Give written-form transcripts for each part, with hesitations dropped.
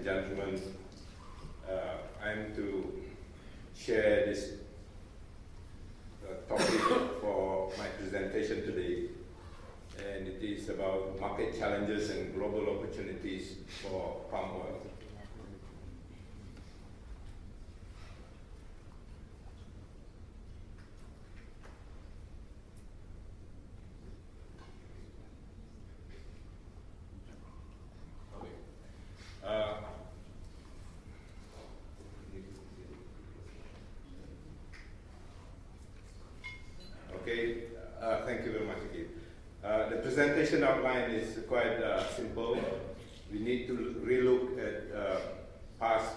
and gentlemen, I'm to share this topic for my presentation today, and it is about market challenges and global opportunities for palm oil. Thank you very much again. The presentation outline is quite simple. We need to relook at past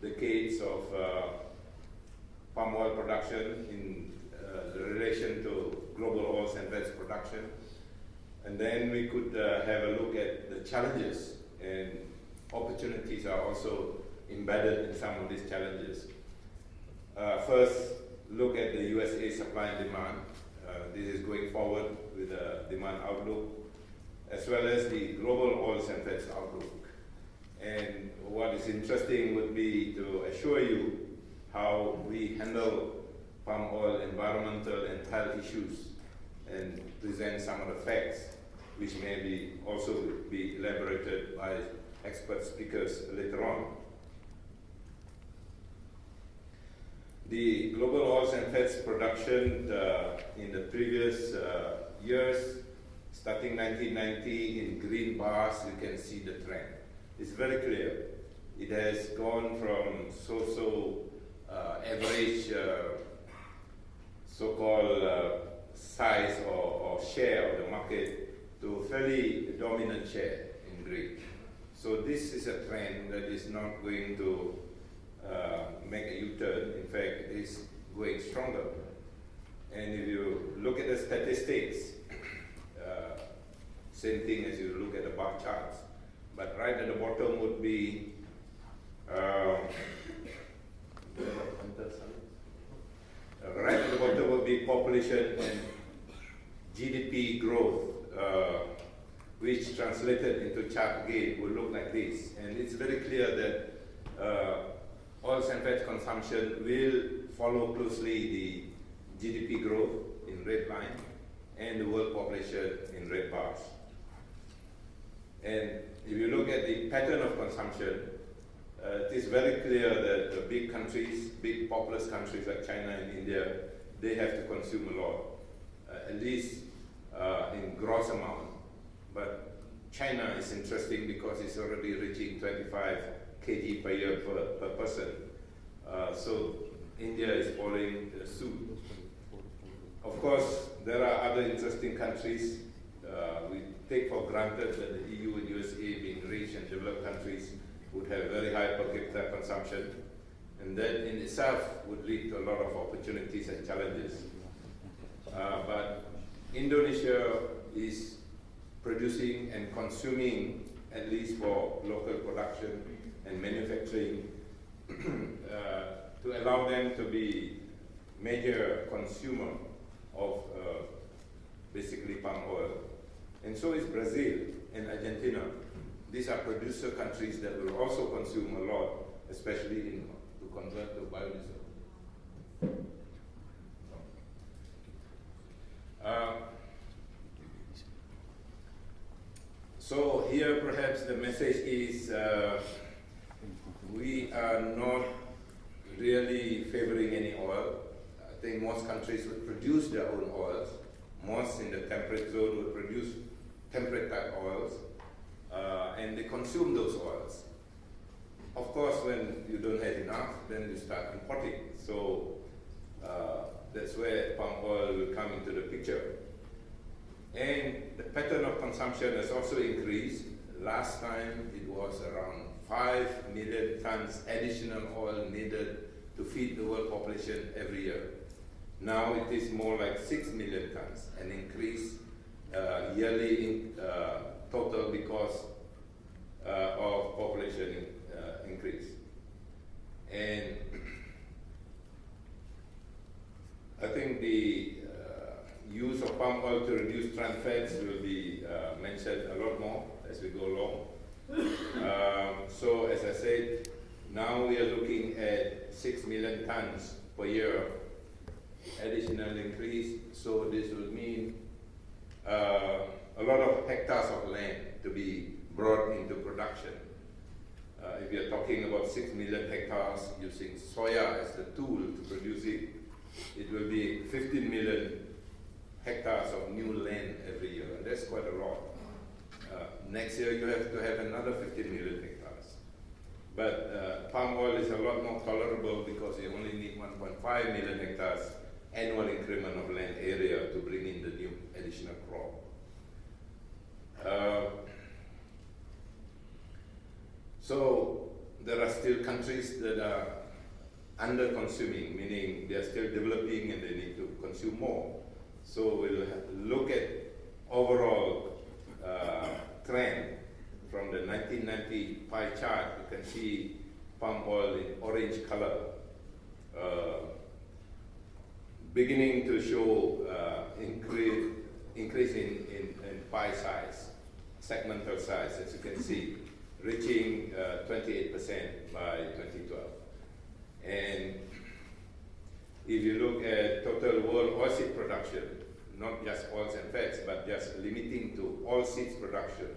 decades of palm oil production in relation to global oils and fats production. And then we could have a look at the challenges, and opportunities are also embedded in some of these challenges. First, look at the USA supply and demand. This is going forward with the demand outlook, as well as the global oils and fats outlook. And what is interesting would be to assure you how we handle palm oil environmental and health issues, and present some of the facts which may be also be elaborated by expert speakers later on. The global oils and fats production in the previous years, starting 1990, in green bars, you can see the trend. It's very clear. It has gone from so-so average so-called size or share of the market to a fairly dominant share in green. So this is a trend that is not going to make a U-turn. In fact, it's going stronger. And if you look at the statistics, same thing as you look at the bar charts. But right at the bottom would be right at the bottom would be population and GDP growth, which translated into chart gain would look like this. And it's very clear that oils and fats consumption will follow closely the GDP growth in red line and the world population in red bars. And if you look at the pattern of consumption, it is very clear that the big countries, big populous countries like China and India, they have to consume a lot, at least in gross amount. But China is interesting because it's already reaching 25 kg per year per person. So India is following suit. Of course, there are other interesting countries. We take for granted that the EU and USA, being rich and developed countries, would have very high per capita consumption. And that in itself would lead to a lot of opportunities and challenges. But Indonesia is producing and consuming, at least for local production and manufacturing, to allow them to be major consumer of basically palm oil. And so is Brazil and Argentina. These are producer countries that will also consume a lot, especially to convert to biodiesel. So here perhaps the message is we are not really favoring any oil. I think most countries would produce their own oils. Most in the temperate zone would produce temperate type oils, and they consume those oils. Of course, when you don't have enough, then you start importing. So that's where palm oil will come into the picture. And the pattern of consumption has also increased. Last time it was around 5 million tons additional oil needed to feed the world population every year. Now it is more like 6 million tons, an increase yearly total because of population increase. And I think the use of palm oil to reduce trans fats will be mentioned a lot more as we go along. So as I said, now we are looking at 6 million tons per year additional increase. So this would mean a lot of hectares of land to be brought into production. If you're talking about 6 million hectares using soya as the tool to produce it, it will be 15 million hectares of new land every year, and that's quite a lot. Next year you have to have another 15 million hectares. But palm oil is a lot more tolerable because you only need 1.5 million hectares annual increment of land area to bring in the new additional crop. So there are still countries that are under consuming, meaning they are still developing and they need to consume more. So we'll look at overall trend from the 1990 pie chart. You can see palm oil in orange color beginning to show increase in pie size, segmental size, as you can see, reaching 28% by 2012. And if you look at total world oilseed production, not just oils and fats, but just limiting to oilseeds production,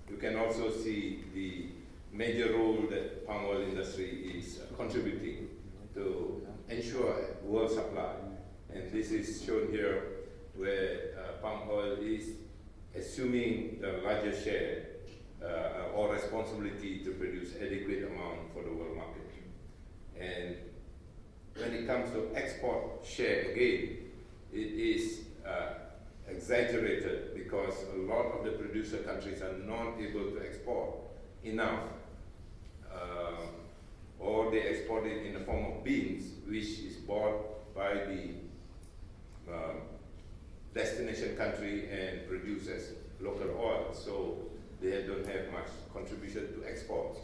you can also see the major role that palm oil industry is contributing to ensure world supply. And this is shown here where palm oil is assuming the largest share or responsibility to produce adequate amount for the world market. And when it comes to export share, again, it is exaggerated because a lot of the producer countries are not able to export enough, or they export it in the form of beans, which is bought by the destination country and produced as local oil. So they don't have much contribution to exports.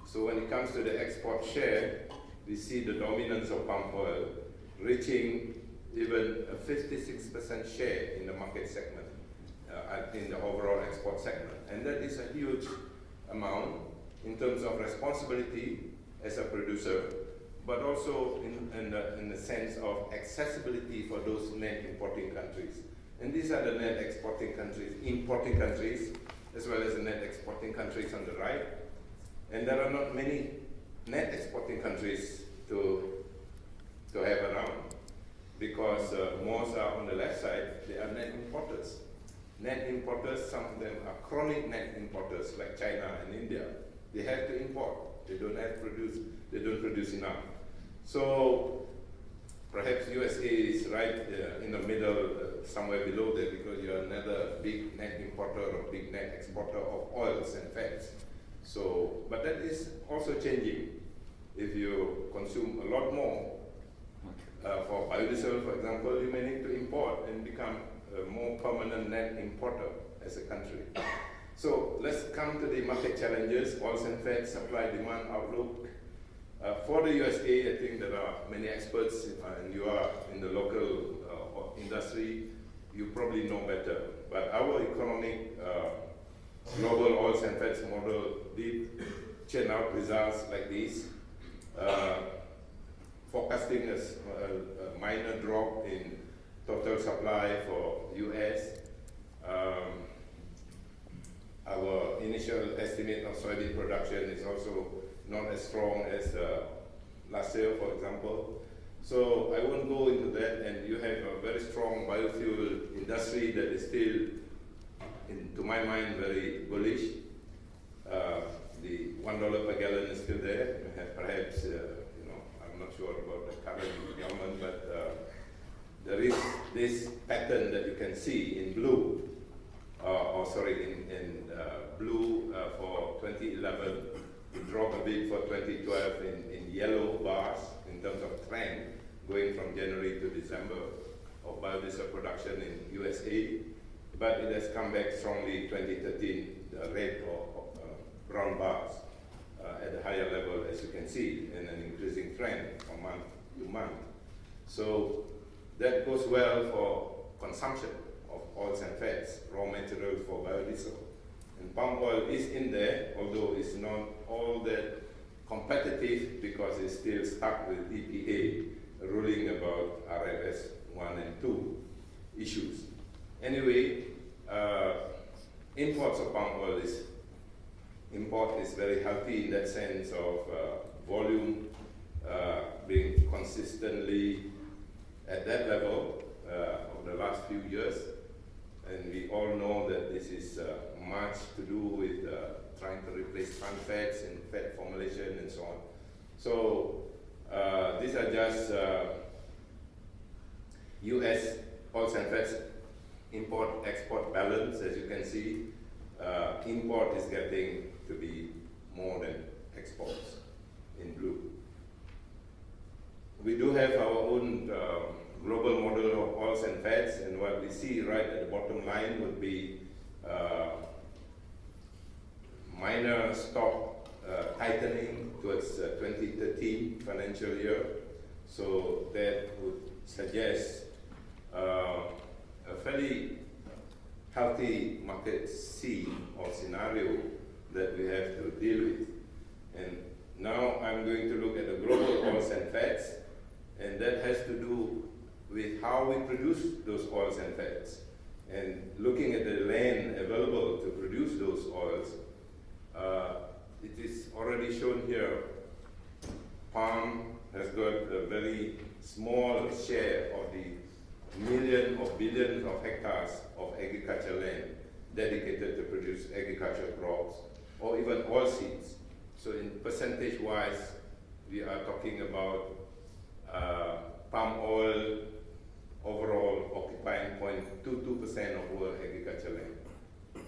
So when it comes to the export share, we see the dominance of palm oil reaching even a 56% share in the market segment, in the overall export segment. And that is a huge amount in terms of responsibility as a producer, but also in the sense of accessibility for those net importing countries. And these are the net exporting countries, importing countries, as well as the net exporting countries on the right. And there are not many net exporting countries to have around, because most are on the left side, they are net importers. Net importers, some of them are chronic net importers like China and India. They have to import, they don't produce enough. So perhaps USA is right in the middle, somewhere below there, because you're another big net importer or big net exporter of oils and fats. So, but that is also changing. If you consume a lot more, for biodiesel, for example, you may need to import and become a more permanent net importer as a country. So let's come to the market challenges, oils and fats, supply, demand, outlook. For the USA, I think there are many experts, and you are in the local industry, you probably know better. But our economic global oils and fats model did churn out results like this, forecasting a minor drop in total supply for US. Our initial estimate of soybean production is also not as strong as last year, for example. So I won't go into that, and you have a very strong biofuel industry that is still, to my mind, very bullish. The $1 per gallon is still there. Perhaps, I'm not sure about the current government, but there is this pattern that you can see in blue, in blue for 2011, it dropped a bit for 2012 in yellow bars in terms of trend, going from January to December of biodiesel production in USA, but it has come back strongly 2013, the red or brown bars at a higher level, as you can see, in an increasing trend from month to month. So that goes well for consumption of oils and fats, raw materials for biodiesel. And palm oil is in there, although it's not all that competitive because it's still stuck with EPA ruling about RFS 1 and 2 issues. Anyway, imports of palm oil import is very healthy in that sense of volume being consistently at that level over the last few years. And we all know that this is much to do with trying to replace trans fats and fat formulation and so on. So these are just US oils and fats import-export balance. As you can see, import is getting to be more than exports in blue. We do have our own global model of oils and fats, and what we see right at the bottom line would be minor stock tightening towards 2013 financial year. So that would suggest a fairly healthy market scene or scenario that we have to deal with. And now I'm going to look at the global oils and fats, and that has to do with how we produce those oils and fats. And looking at the land available to produce those oils, it is already shown here. Palm has got a very small share of the millions or billions of hectares of agricultural land dedicated to produce agricultural crops or even oilseeds. So in percentage-wise, we are talking about palm oil overall occupying 0.22% of world agricultural land.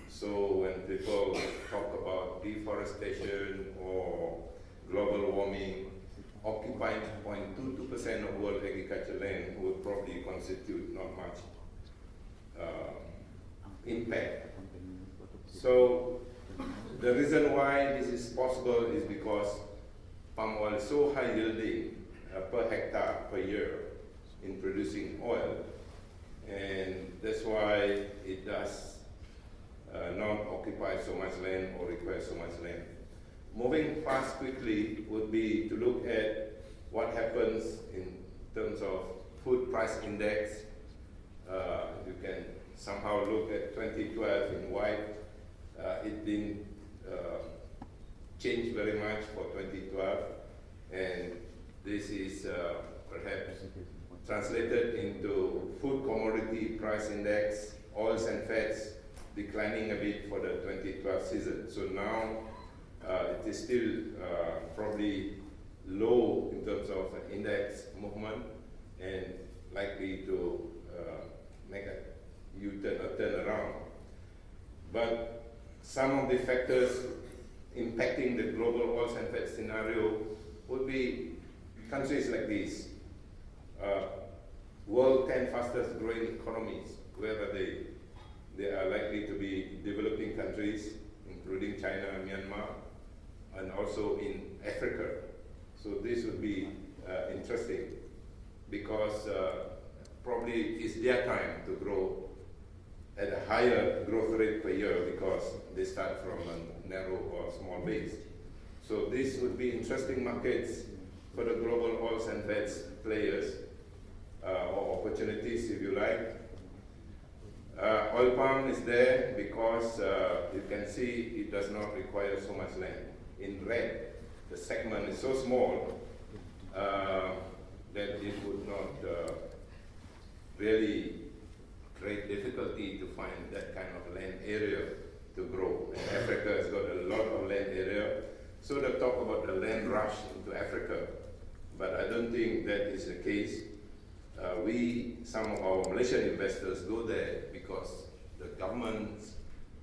So when people talk about deforestation or global warming, occupying 0.22% of world agricultural land would probably constitute not much impact. So the reason why this is possible is because palm oil is so high yielding per hectare per year in producing oil, and that's why it does not occupy so much land or require so much land. Moving fast quickly would be to look at what happens in terms of food price index. You can somehow look at 2012 in white. It didn't change very much for 2012, and this is perhaps translated into food commodity price index, oils and fats declining a bit for the 2012 season. So now it is still probably low in terms of index movement and likely to make a U-turn or turn around. But some of the factors impacting the global oils and fats scenario would be countries like this. World 10 fastest growing economies, whether they are likely to be developing countries, including China, Myanmar, and also in Africa. So this would be interesting because probably it's their time to grow at a higher growth rate per year because they start from a narrow or small base. So this would be interesting markets for the global oils and fats players, or opportunities if you like. Oil palm is there because you can see it does not require so much land. In red, the segment is so small that it would not really create difficulty to find that kind of land area to grow. And Africa has got a lot of land area. So they talk about the land rush into Africa, but I don't think that is the case. Some of our Malaysian investors go there because the governments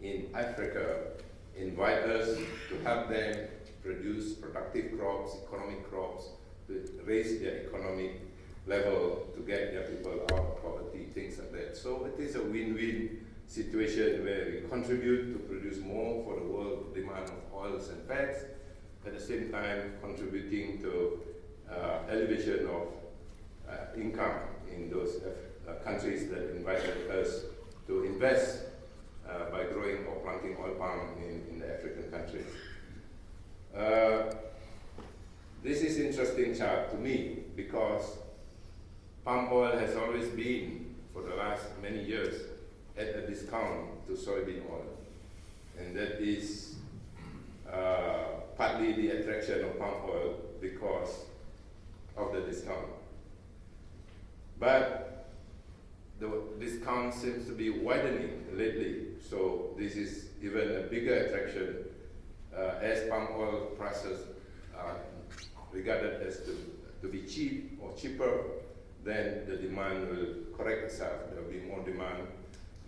in Africa invite us to help them produce productive crops, economic crops, to raise their economic level, to get their people out of poverty, things like that. So it is a win-win situation where we contribute to produce more for the world demand of oils and fats, at the same time contributing to elevation of income in those countries that invited us to invest by growing or planting oil oil palm in the African countries. This is interesting chart to me because palm oil has always been, for the last many years, at a discount to soybean oil. And that is partly the attraction of palm oil because of the discount. But the discount seems to be widening lately, so this is even a bigger attraction as palm oil prices are regarded as to be cheap or cheaper. Then the demand will correct itself. There will be more demand.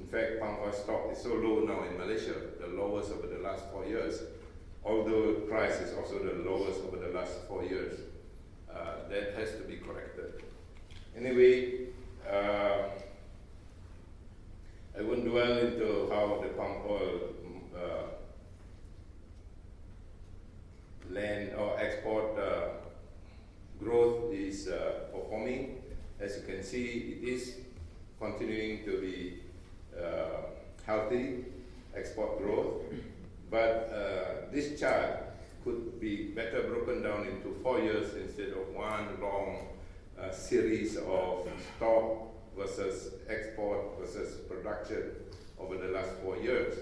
In fact, palm oil stock is so low now in Malaysia, the lowest over the last 4 years, although the price is also the lowest over the last 4 years. That has to be corrected. Anyway, I won't dwell into how the palm oil land or export growth is performing. As you can see, it is continuing to be healthy export growth, but this chart could be better broken down into 4 years instead of one long series of stock versus export versus production over the last 4 years.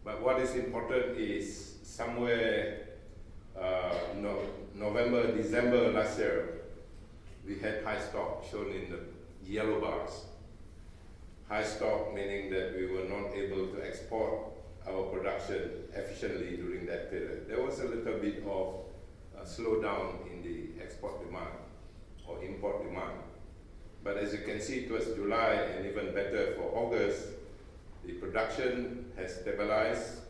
But what is important is somewhere November, December last year, we had high stock shown in the yellow bars. High stock meaning that we were not able to export our production efficiently during that period. There was a little bit of a slowdown in the export demand or import demand. But as you can see, towards July and even better for August, the production has stabilized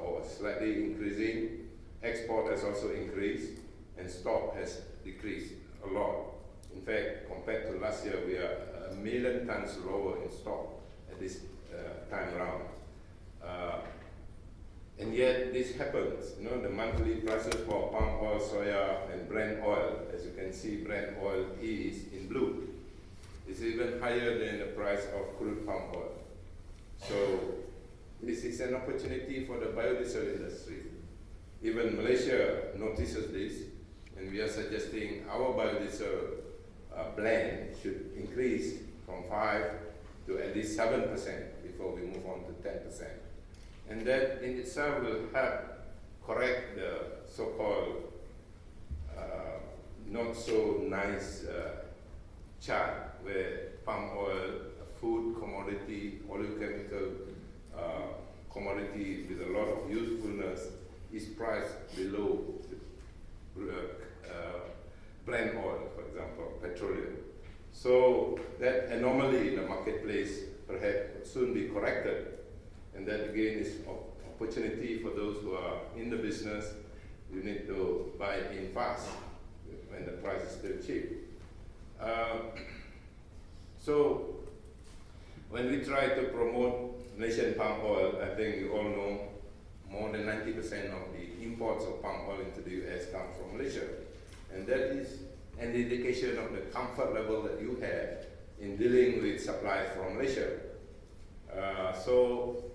or slightly increasing. Export has also increased and stock has decreased a lot. In fact, compared to last year, we are 1 million tons lower in stock at this time round. And yet this happens. You know, the monthly prices for palm oil, soya, and Brent oil, as you can see, Brent oil is in blue. It's even higher than the price of crude palm oil. So this is an opportunity for the biodiesel industry. Even Malaysia notices this, and we are suggesting our biodiesel blend should increase from 5 to at least 7% before we move on to 10%. And that in itself will help correct the so-called not so nice chart where palm oil, a food commodity, oleochemical commodity with a lot of usefulness, is priced below Brent oil, for example, petroleum. So that anomaly in the marketplace perhaps will soon be corrected. And that again is an opportunity for those who are in the business. You need to buy in fast when the price is still cheap. So when we try to promote Malaysian palm oil, I think you all know more than 90% of the imports of palm oil into the US come from Malaysia. And that is an indication of the comfort level that you have in dealing with supplies from Malaysia. So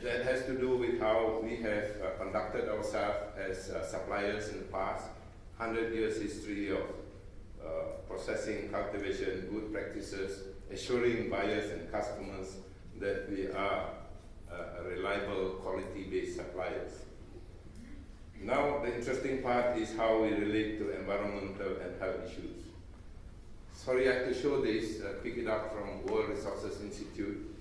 that has to do with how we have conducted ourselves as suppliers in the past. 100 years history of processing, cultivation, good practices, assuring buyers and customers that we are reliable, quality-based suppliers. Now, the interesting part is how we relate to environmental and health issues. Sorry, I have to show this, pick it up from World Resources Institute.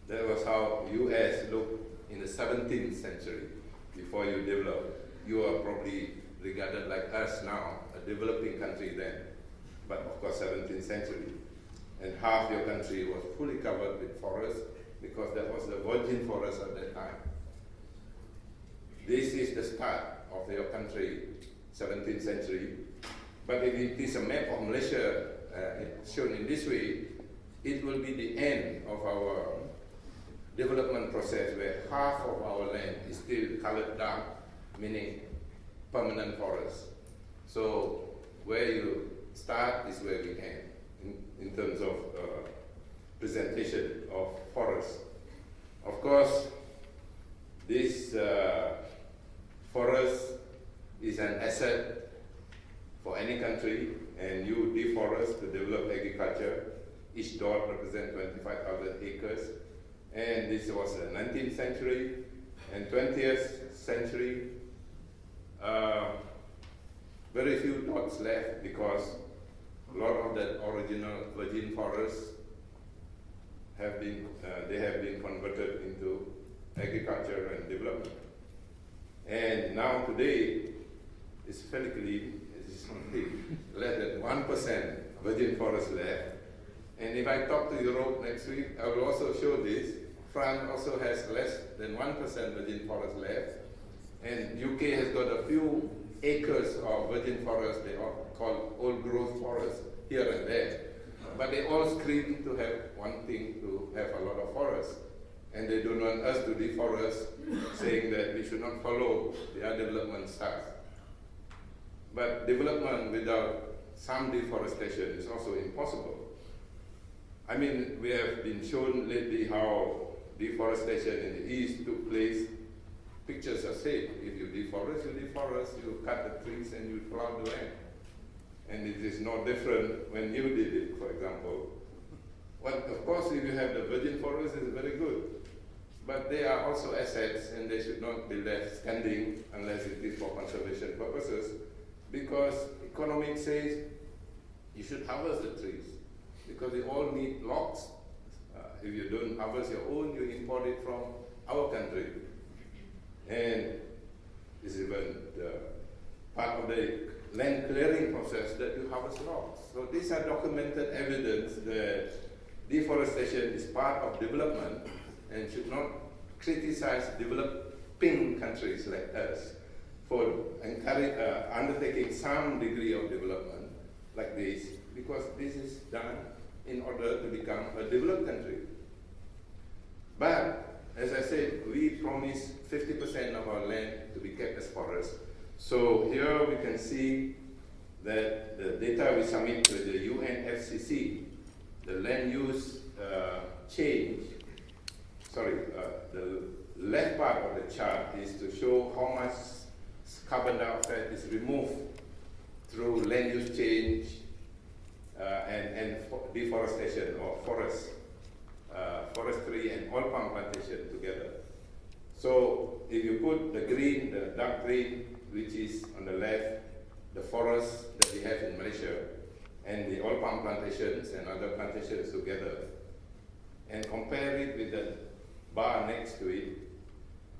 That was how US looked in the 17th century before you developed. You are probably regarded like us now, a developing country then, but of course 17th century. And half your country was fully covered with forests because that was the virgin forest at that time. This is the start of your country, 17th century. But if it is a map of Malaysia shown in this way, it will be the end of our development process where half of our land is still colored dark, meaning permanent forest. So where you start is where we end in terms of presentation of forests. Of course, this dot represents 25,000 acres. And this was the 19th century and 20th century. Very few dots left because a lot of the original virgin forests have been converted into agriculture and development. And now today, it's fairly clean. It's only less than 1% virgin forest left. And if I talk to Europe next week, I will also show this. France also has less than 1% virgin forest left. And UK has got a few acres of virgin forest, they are called old growth forests here and there. But they all scream to have one thing, to have a lot of forests. And they don't want us to deforest, saying that we should not follow their development styles. But development without some deforestation is also impossible. I mean, we have been shown lately how deforestation in the East took place. Pictures are safe. If you deforest, you cut the trees and you plow the land. And it is no different when you did it, for example. Well, of course, if you have the virgin forest, it's very good. But they are also assets, and they should not be left standing unless it is for conservation purposes, because economics says you should harvest the trees, because they all need logs. If you don't harvest your own, you import it from our country. And this is even part of the land clearing process that you harvest logs. So these are documented evidence that deforestation is part of development and should not criticize developing countries like us for undertaking some degree of development like this, because this is done in order to become a developed country. But as I said, we promise 50% of our land to be kept as forest. So here we can see that the data we submit to the UNFCCC, the land use change, the left part of the chart is to show how much carbon dioxide is removed through land use change and deforestation or forestry and oil palm plantation together. So if you put the green, the dark green, which is on the left, the forests that we have in Malaysia, and the oil palm plantations and other plantations together, and compare it with the bar next to it,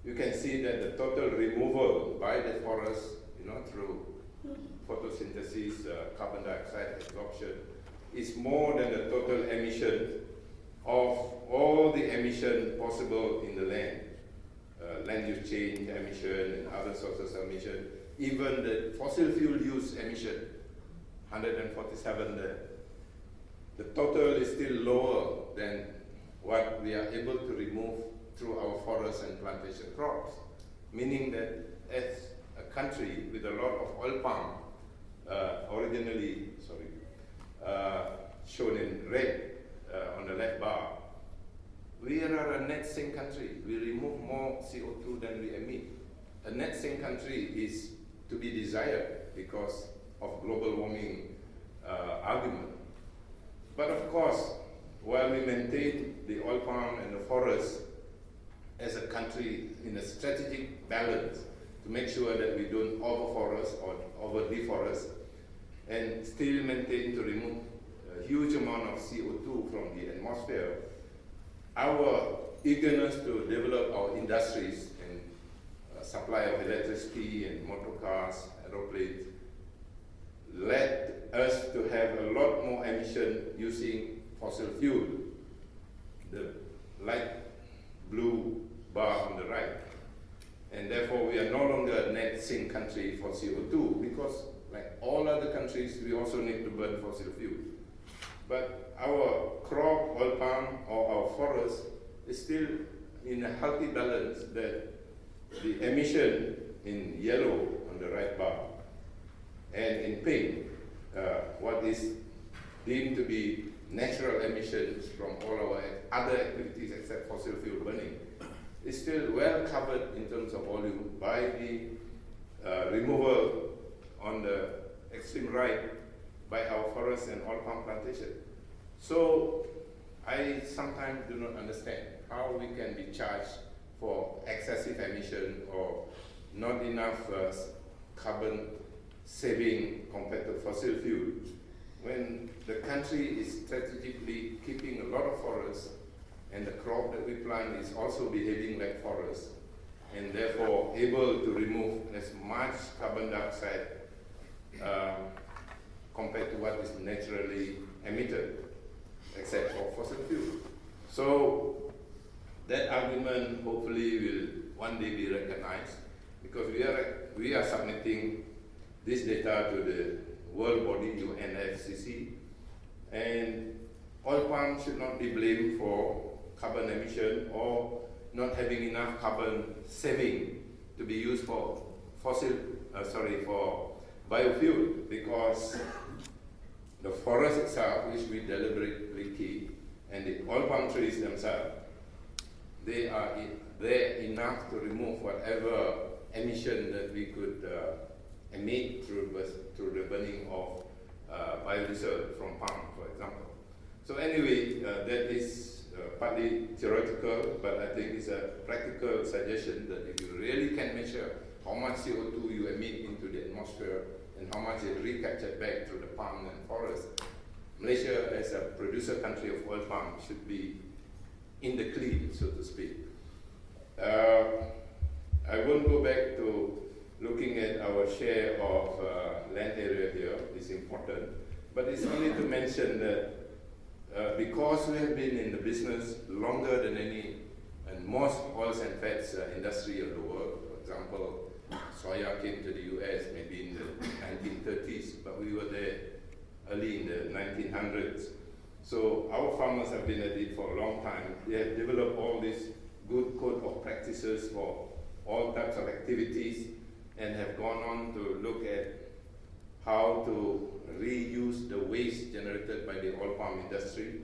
you can see that the total removal by the forest, through photosynthesis, carbon dioxide absorption, is more than the total emission of all the emission possible in the land. Land use change emission and other sources of emission, even the fossil fuel use emission, 147 there. The total is still lower than what we are able to remove through our forests and plantation crops, meaning that as a country with a lot of oil palm, shown in red on the left bar, we are a net sink country. We remove more CO2 than we emit. A net sink country is to be desired because of global warming argument. But of course, while we maintain the oil palm and the forest as a country in a strategic balance to make sure that we don't over-forest or over-deforest and still maintain to remove a huge amount of CO2 from the atmosphere, our eagerness to develop our industries and supply of electricity and motor cars, aeroplanes, led us to have a lot more emission using fossil fuel, the light blue bar on the right. And therefore we are no longer a net sink country for CO2 because like all other countries, we also need to burn fossil fuel. But our crop, oil palm, or our forest is still in a healthy balance that the emission in yellow on the right bar and in pink, what is deemed to be natural emissions from all our other activities except fossil fuel burning, is still well covered in terms of volume by the removal on the extreme right by our forests and oil palm plantation. So I sometimes do not understand how we can be charged for excessive emission or not enough carbon saving compared to fossil fuel, when the country is strategically keeping a lot of forests and the crop that we plant is also behaving like forests and therefore able to remove as much carbon dioxide compared to what is naturally emitted, except for fossil fuel. So that argument hopefully will one day be recognized, because we are submitting this data to the world body UNFCCC, and oil palm should not be blamed for carbon emission or not having enough carbon saving to be used for for biofuel, because the forest itself, which we deliberately keep, and the oil palm trees themselves, they are there enough to remove whatever emission that we could emit through the burning of biodiesel from palm, for example. So anyway, that is partly theoretical, but I think it's a practical suggestion that if you really can measure how much CO2 you emit into the atmosphere and how much is recaptured back through the palm and forest, Malaysia as a producer country of oil palm should be in the clean, so to speak. I won't go back to looking at our share of land area here. It's important, but it's only to mention that because we have been in the business longer than any and most oils and fats industry of the world. For example, soya came to the US maybe in the 1930s, but we were there early in the 1900s. So our farmers have been at it for a long time. They have developed all this good code of practices for all types of activities and have gone on to look at how to reuse the waste generated by the oil palm industry,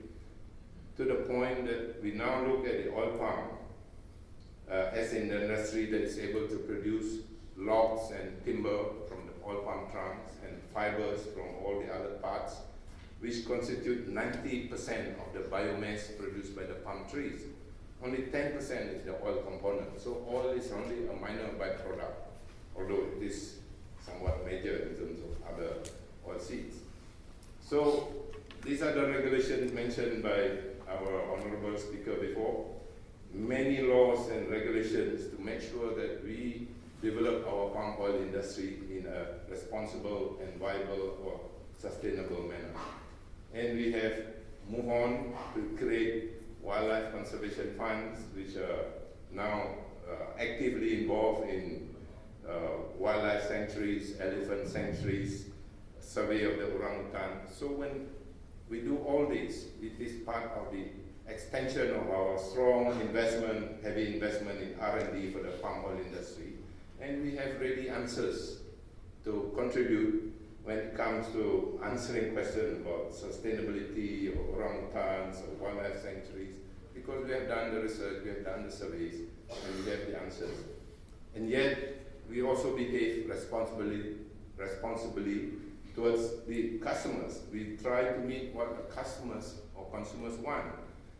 to the point that we now look at the oil palm as an industry that is able to produce logs and timber from the oil palm trunks and fibers from all the other parts, which constitute 90% of the biomass produced by the palm trees. Only 10% is the oil component. So oil is only a minor byproduct, although it is somewhat major in terms of other oil seeds. So these are the regulations mentioned by our honorable speaker before. Many laws and regulations to make sure that we develop our palm oil industry in a responsible and viable or sustainable manner. And we have moved on to create wildlife conservation funds, which are now actively involved in wildlife sanctuaries, elephant sanctuaries, survey of the orangutan. So when we do all this, it is part of the extension of our strong investment, heavy investment in R&D for the palm oil industry. And we have ready answers to contribute when it comes to answering questions about sustainability of orangutans or wildlife sanctuaries, because we have done the research, we have done the surveys, and we have the answers. And yet, we also behave responsibly towards the customers. We try to meet what the customers or consumers want.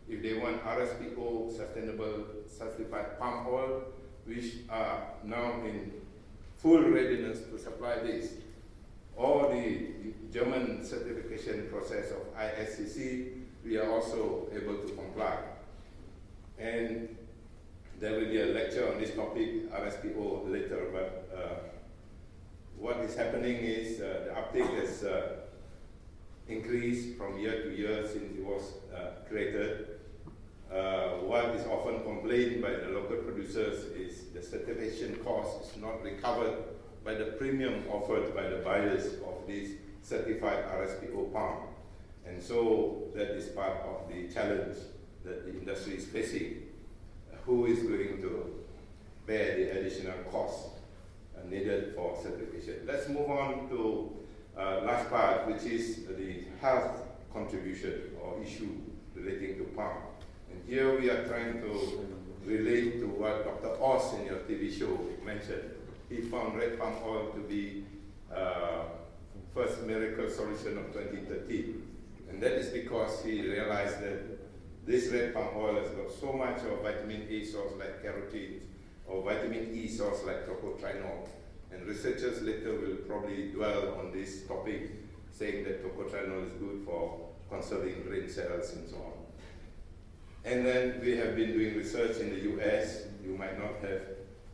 If they want RSPO, sustainable certified palm oil, which are now in full readiness to supply this, or the German certification process of ISCC, we are also able to comply. And there will be a lecture on this topic, RSPO, later, but what is happening is the uptake has increased from year to year since it was created. What is often complained by the local producers is the certification cost is not recovered by the premium offered by the buyers of this certified RSPO palm. And so that is part of the challenge that the industry is facing. Who is going to bear the additional costs needed for certification? Let's move on to last part, which is the health contribution or issue relating to palm. And here we are trying to relate to what Dr. Oz in your TV show mentioned. He found red palm oil to be first miracle solution of 2013. And that is because he realized that this red palm oil has got so much of vitamin A source like carotene or vitamin E source like tocotrienol. And researchers later will probably dwell on this topic, saying that tocotrienol is good for conserving brain cells and so on. And then we have been doing research in the US. You might not have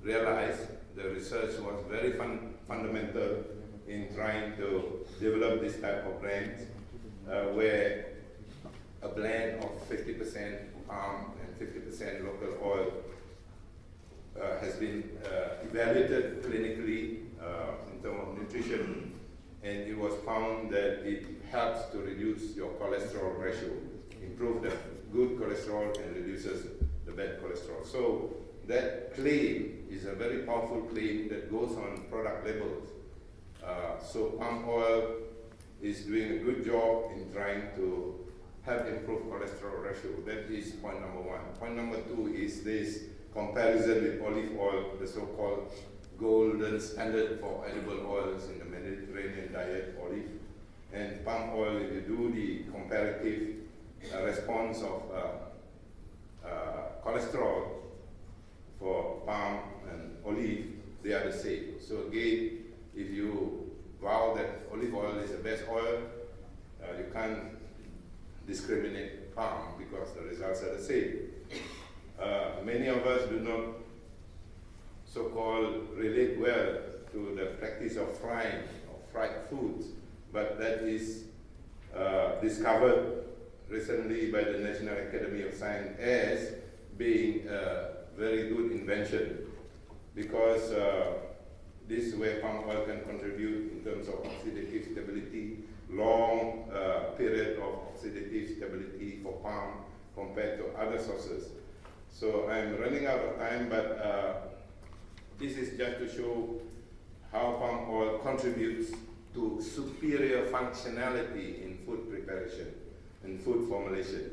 realized the research was very fundamental in trying to develop this type of brands, where a blend of 50% palm and 50% local oil has been evaluated clinically in terms of nutrition, and it was found that it helps to reduce your cholesterol ratio, improve the good cholesterol and reduces the bad cholesterol. So that claim is a very powerful claim that goes on product labels. So palm oil is doing a good job in trying to help improve cholesterol ratio. That is point number one. Point number two is this comparison with olive oil, the so-called golden standard for edible oils in the Mediterranean diet, olive. And palm oil, if you do the comparative response of cholesterol for palm and olive, they are the same. So again, if you vow that olive oil is the best oil, you can't discriminate palm because the results are the same. Many of us do not so-called relate well to the practice of frying or fried foods, but that is discovered recently by the National Academy of Science as being a very good invention, because this is where palm oil can contribute in terms of oxidative stability, long period of oxidative stability for palm compared to other sources. So I'm running out of time, but this is just to show how palm oil contributes to superior functionality in food preparation and food formulation.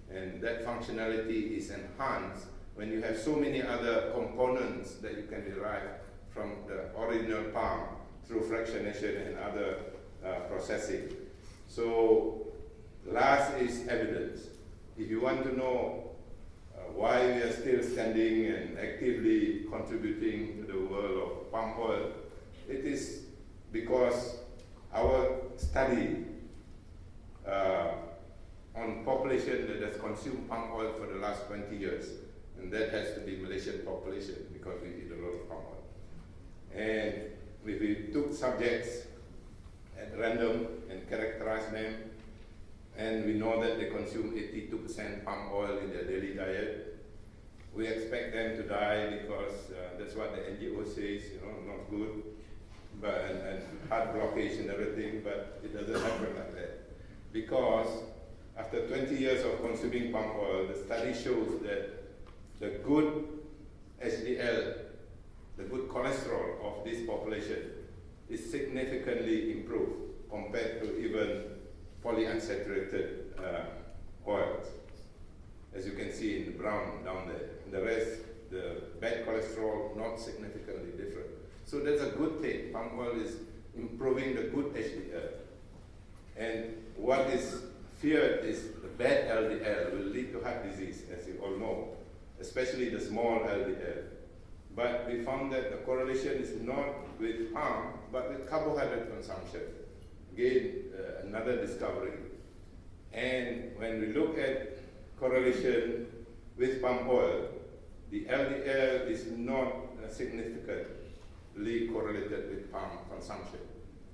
And that functionality is enhanced when you have so many other components that you can derive from the original palm through fractionation and other processing. So last is evidence. If you want to know why we are still standing and actively contributing to the world of palm oil, it is because our study on population that has consumed palm oil for the last 20 years, and that has to be Malaysian population because we eat a lot of palm oil. And we took subjects at random and characterized them, and we know that they consume 82% palm oil in their daily diet. We expect them to die because that's what the NGO says, not good, but and heart blockage and everything, but it doesn't happen like that. Because after 20 years of consuming palm oil, the study shows that the good HDL, the good cholesterol of this population is significantly improved compared to even polyunsaturated oils, as you can see in the brown down there. The rest, the bad cholesterol, not significantly different. So that's a good thing. Palm oil is improving the good HDL. And what is feared is the bad LDL will lead to heart disease, as you all know, especially the small LDL. But we found that the correlation is not with palm, but with carbohydrate consumption. Again, another discovery. And when we look at correlation with palm oil, the LDL is not significantly correlated with palm consumption,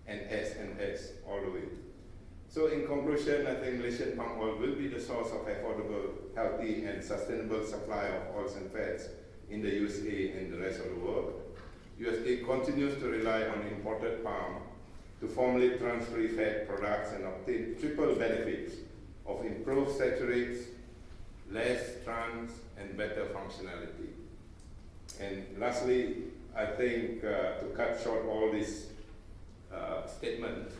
and S all the way. So in conclusion, I think Malaysian palm oil will be the source of affordable, healthy, and sustainable supply of oils and fats in the USA and the rest of the world. USA continues to rely on imported palm to formulate trans-free fat products and obtain triple benefits of improved saturates, less trans, and better functionality. And lastly, I think to cut short all this statement,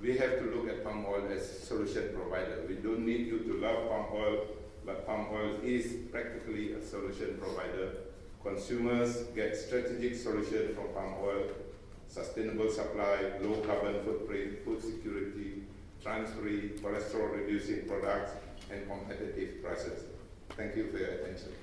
we have to look at palm oil as a solution provider. We don't need you to love palm oil, but palm oil is practically a solution provider. Consumers get strategic solution from palm oil, sustainable supply, low carbon footprint, food security, trans-free, cholesterol-reducing products, and competitive prices. Thank you for your attention.